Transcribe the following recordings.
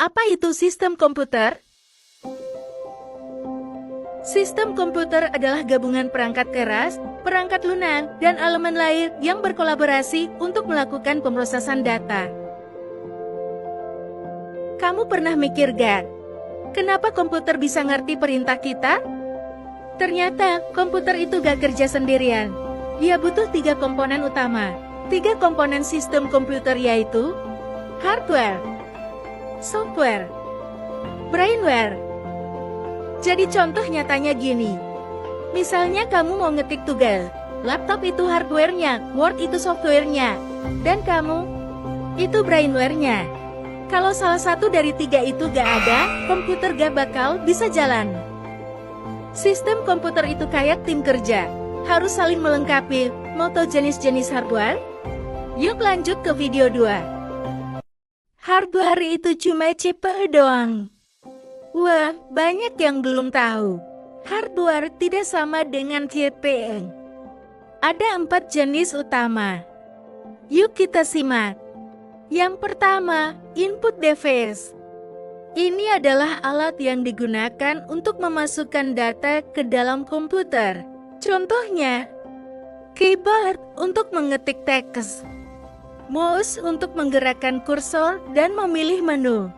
Apa itu sistem komputer? Sistem komputer adalah gabungan perangkat keras, perangkat lunak, dan elemen lain yang berkolaborasi untuk melakukan pemrosesan data. Kamu pernah mikir gak? Kenapa komputer bisa ngerti perintah kita? Ternyata, komputer itu gak kerja sendirian. Dia butuh 3 komponen utama. 3 komponen sistem komputer yaitu hardware, software, brainware. Jadi contoh nyatanya gini. Misalnya kamu mau ngetik tugas. Laptop itu hardware-nya, Word itu software-nya, dan kamu itu brainware-nya. Kalau salah satu dari 3 itu gak ada, komputer gak bakal bisa jalan. Sistem komputer itu kayak tim kerja, harus saling melengkapi. Mau tahu jenis-jenis hardware? Yuk lanjut ke video 2. Hardware itu cuma chip doang. Wah, banyak yang belum tahu. Hardware tidak sama dengan CPU. Ada 4 jenis utama. Yuk kita simak. Yang pertama, input device. Ini adalah alat yang digunakan untuk memasukkan data ke dalam komputer. Contohnya, keyboard untuk mengetik teks, mouse untuk menggerakkan kursor dan memilih menu,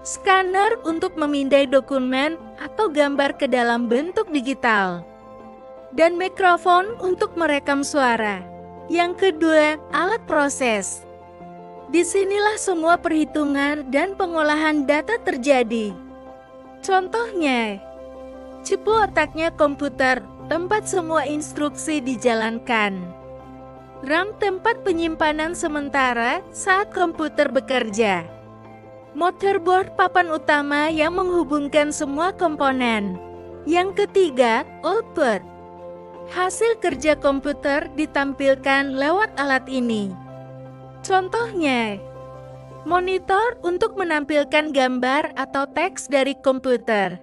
scanner untuk memindai dokumen atau gambar ke dalam bentuk digital, dan mikrofon untuk merekam suara. Yang kedua, alat proses. Disinilah semua perhitungan dan pengolahan data terjadi. Contohnya, CPU otaknya komputer, tempat semua instruksi dijalankan. RAM tempat penyimpanan sementara saat komputer bekerja. Motherboard papan utama yang menghubungkan semua komponen. Yang ketiga, output. Hasil kerja komputer ditampilkan lewat alat ini. Contohnya, monitor untuk menampilkan gambar atau teks dari komputer.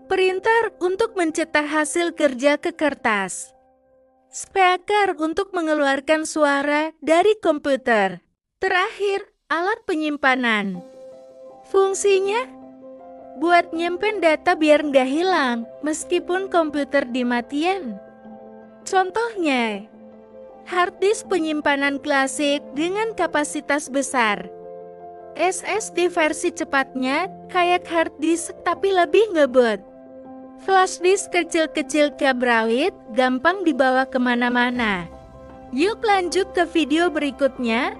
Printer untuk mencetak hasil kerja ke kertas. Speaker untuk mengeluarkan suara dari komputer. Terakhir, alat penyimpanan. Fungsinya, buat nyimpen data biar nggak hilang, meskipun komputer dimatiin. Contohnya, hard disk penyimpanan klasik dengan kapasitas besar. SSD versi cepatnya kayak hard disk tapi lebih ngebut. Flash disk kecil-kecil kabrawit, gampang dibawa kemana-mana. Yuk lanjut ke video berikutnya.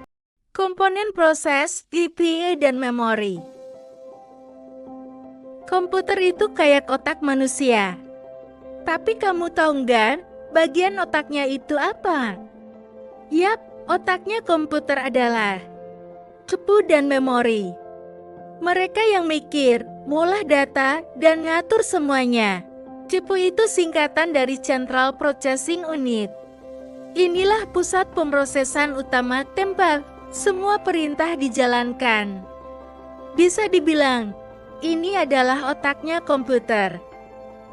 Komponen proses, CPU dan memori. Komputer itu kayak otak manusia. Tapi kamu tahu nggak, bagian otaknya itu apa? Yap, otaknya komputer adalah CPU dan memori. Mereka yang mikir, ngolah data, dan ngatur semuanya. CPU itu singkatan dari Central Processing Unit. Inilah pusat pemrosesan utama tempat semua perintah dijalankan. Bisa dibilang, ini adalah otaknya komputer.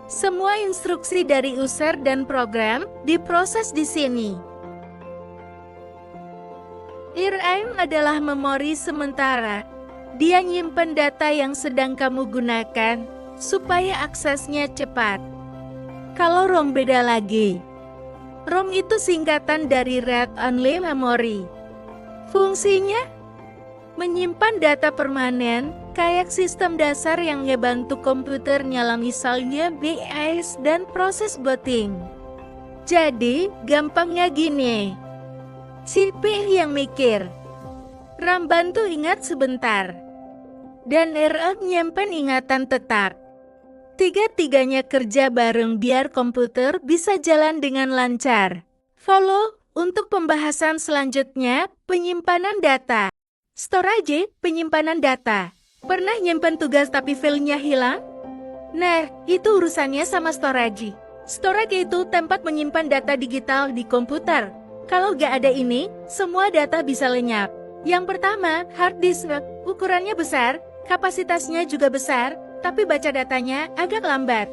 Semua instruksi dari user dan program diproses di sini. RAM adalah memori sementara. Dia nyimpen data yang sedang kamu gunakan supaya aksesnya cepat. Kalau ROM beda lagi. ROM itu singkatan dari Read Only Memory. Fungsinya menyimpan data permanen, kayak sistem dasar yang ngebantu komputer nyala misalnya BIOS dan proses booting. Jadi, gampangnya gini. CPU yang mikir, RAM bantu ingat sebentar, dan RAM nyimpen ingatan tetap. Tiga-tiganya kerja bareng biar komputer bisa jalan dengan lancar. Follow untuk pembahasan selanjutnya, penyimpanan data. Storage, penyimpanan data. Pernah nyimpen tugas tapi filenya hilang? Nah, itu urusannya sama storage. Storage itu tempat menyimpan data digital di komputer. Kalau gak ada ini, semua data bisa lenyap. Yang pertama, hard disk. Ukurannya besar, kapasitasnya juga besar, tapi baca datanya agak lambat.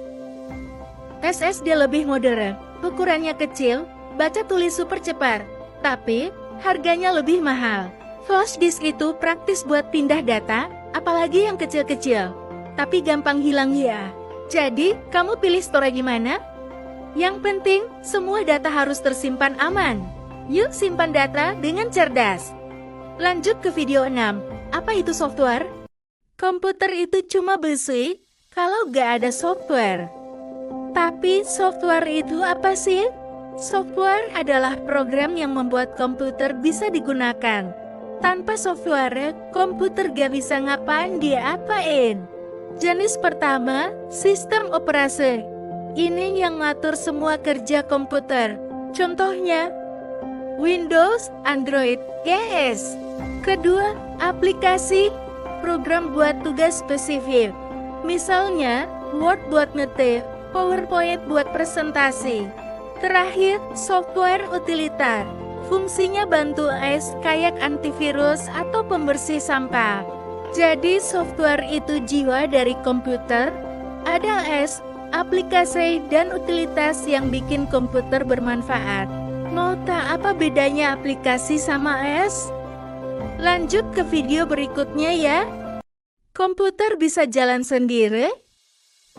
SSD lebih modern, ukurannya kecil, baca tulis super cepat, tapi harganya lebih mahal. Flash disk itu praktis buat pindah data, apalagi yang kecil-kecil. Tapi gampang hilang ya. Jadi, kamu pilih store gimana? Yang penting, semua data harus tersimpan aman. Yuk simpan data dengan cerdas. Lanjut ke video 6. Apa itu software? Komputer itu cuma besi kalau nggak ada software. Tapi software itu apa sih? Software adalah program yang membuat komputer bisa digunakan. Tanpa software, komputer gak bisa ngapain dia apain. Jenis pertama, sistem operasi. Ini yang ngatur semua kerja komputer. Contohnya, Windows, Android, GS. Kedua, aplikasi, program buat tugas spesifik. Misalnya, Word buat ngetik, PowerPoint buat presentasi. Terakhir, software utilitar. Fungsinya bantu AS kayak antivirus atau pembersih sampah. Jadi software itu jiwa dari komputer. Ada AS, aplikasi dan utilitas yang bikin komputer bermanfaat. Mau tahu apa bedanya aplikasi sama AS? Lanjut ke video berikutnya ya. Komputer bisa jalan sendiri?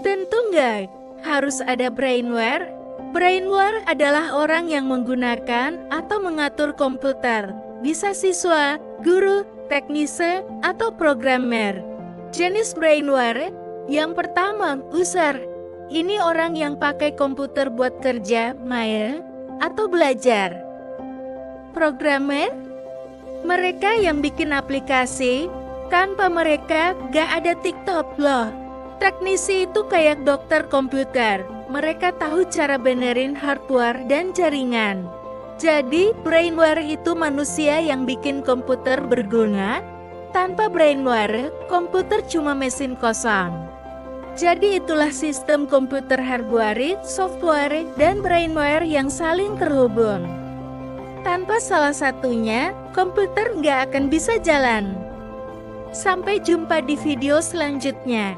Tentu enggak. Harus ada brainware. Brainware adalah orang yang menggunakan atau mengatur komputer. Bisa siswa, guru, teknisi, atau programmer. Jenis brainware yang pertama, user. Ini orang yang pakai komputer buat kerja, main, atau belajar. Programmer, mereka yang bikin aplikasi. Tanpa mereka, gak ada TikTok loh. Teknisi itu kayak dokter komputer. Mereka tahu cara benerin hardware dan jaringan. Jadi, brainware itu manusia yang bikin komputer berguna. Tanpa brainware, komputer cuma mesin kosong. Jadi itulah sistem komputer hardware, software, dan brainware yang saling terhubung. Tanpa salah satunya, komputer nggak akan bisa jalan. Sampai jumpa di video selanjutnya.